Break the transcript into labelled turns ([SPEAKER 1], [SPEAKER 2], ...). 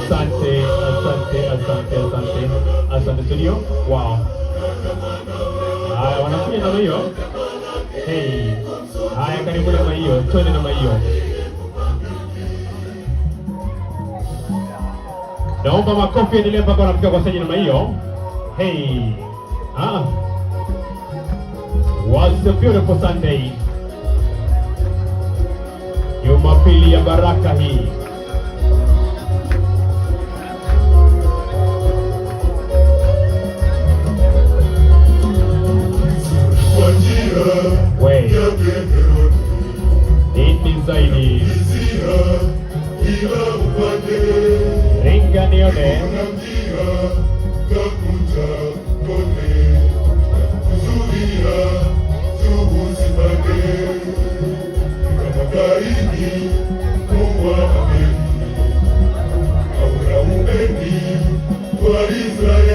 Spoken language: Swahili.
[SPEAKER 1] Asante, asante, asante, asante. Asante studio. Wow. Haya, wanakuja namna hiyo. Hey. Haya, karibu namna hiyo. Twende namna hiyo. Naomba makofi endelee mpaka wanafika kwa stage namna hiyo. Hey. Was a beautiful Sunday. Jumapili ya baraka hii. Nini zaidi? Ringa nione.
[SPEAKER 2] Kwa Israeli